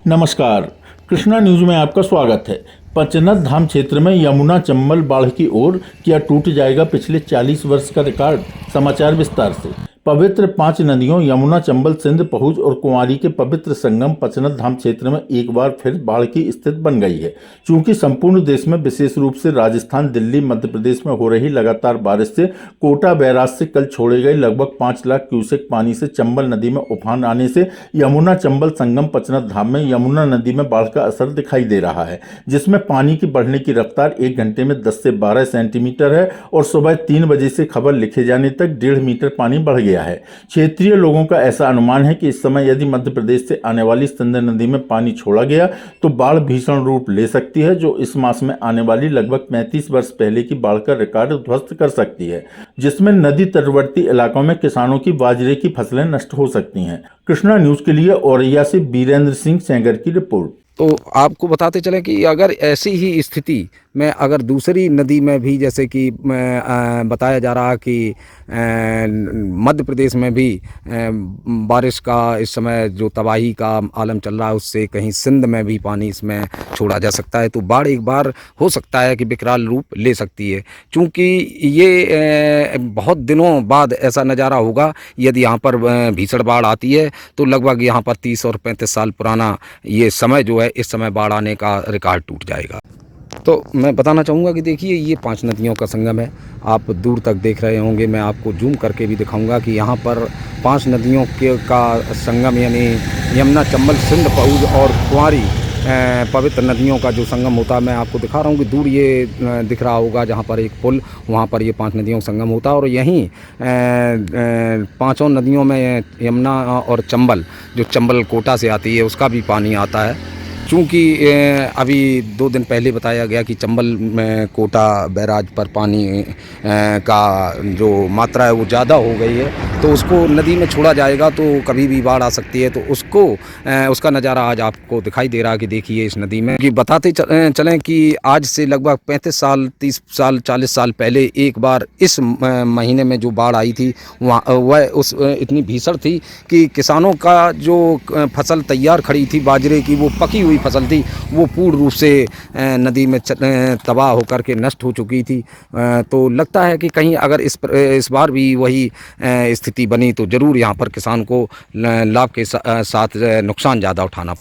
नमस्कार, कृष्णा न्यूज में आपका स्वागत है। पंचनद धाम क्षेत्र में यमुना चंबल बाढ़ की ओर, क्या टूट जाएगा पिछले 40 वर्ष का रिकॉर्ड। समाचार विस्तार से। पवित्र 5 नदियों यमुना, चंबल, सिंध, पहुज और कुंवारी के पवित्र संगम पंचनद धाम क्षेत्र में एक बार फिर बाढ़ की स्थिति बन गई है। चूंकि संपूर्ण देश में, विशेष रूप से राजस्थान, दिल्ली, मध्य प्रदेश में हो रही लगातार बारिश से कोटा बैराज से कल छोड़े गए लगभग 5 लाख क्यूसेक पानी से चंबल नदी में उफान आने से यमुना चंबल संगम पंचनद धाम में यमुना नदी में बाढ़ का असर दिखाई दे रहा है, जिसमें पानी की बढ़ने की रफ्तार 1 घंटे में 10 से 12 सेंटीमीटर है और सुबह 3 बजे से खबर लिखे जाने तक 1.5 मीटर पानी बढ़ गया है। क्षेत्रीय लोगों का ऐसा अनुमान है कि इस समय यदि मध्य प्रदेश से आने वाली सिंध नदी में पानी छोड़ा गया तो बाढ़ भीषण रूप ले सकती है, जो इस मास में आने वाली लगभग 35 वर्ष पहले की बाढ़ का रिकॉर्ड ध्वस्त कर सकती है, जिसमें नदी तटवर्ती इलाकों में किसानों की बाजरे की फसलें नष्ट हो सकती हैं। कृष्णा न्यूज के लिए औरैया से बीरेंद्र सिंह सेंगर की रिपोर्ट। तो आपको बताते चलें कि अगर ऐसी ही स्थिति में अगर दूसरी नदी में भी, जैसे कि बताया जा रहा कि मध्य प्रदेश में भी बारिश का इस समय जो तबाही का आलम चल रहा है, उससे कहीं सिंध में भी पानी इसमें छोड़ा जा सकता है, तो बाढ़ एक बार हो सकता है कि विकराल रूप ले सकती है। चूँकि ये बहुत दिनों बाद ऐसा नज़ारा होगा। यदि यहाँ पर भीषण बाढ़ आती है तो लगभग यहाँ पर 30 और 35 साल पुराना ये समय जो है, इस समय बाढ़ आने का रिकॉर्ड टूट जाएगा। तो मैं बताना चाहूँगा कि देखिए, ये 5 नदियों का संगम है। आप दूर तक देख रहे होंगे, मैं आपको जूम करके भी दिखाऊंगा कि यहाँ पर 5 नदियों का संगम, यानी यमुना, चंबल, सिंध, पहुज और कुंवारी पवित्र नदियों का जो संगम होता है। मैं आपको दिखा रहा हूँ कि दूर ये दिख रहा होगा जहाँ पर एक पुल, वहाँ पर ये 5 नदियों का संगम होता है। और यहीं 5 नदियों में यमुना और चंबल, जो चंबल कोटा से आती है, उसका भी पानी आता है। चूँकि अभी 2 दिन पहले बताया गया कि चंबल में कोटा बैराज पर पानी का जो मात्रा है वो ज़्यादा हो गई है, तो उसको नदी में छोड़ा जाएगा तो कभी भी बाढ़ आ सकती है। तो उसका नज़ारा आज आपको दिखाई दे रहा है कि देखिए इस नदी में, कि बताते चलें कि आज से लगभग 35 साल, 30 साल, 40 साल पहले एक बार इस महीने में जो बाढ़ आई थी, वह इतनी भीषण थी कि किसानों का जो फसल तैयार खड़ी थी बाजरे की, वो पकी हुई फसल थी, वो पूर्ण रूप से नदी में तबाह होकर के नष्ट हो चुकी थी। तो लगता है कि कहीं अगर इस बार भी वही स्थिति बनी तो ज़रूर यहाँ पर किसान को लाभ के साथ नुकसान ज़्यादा उठाना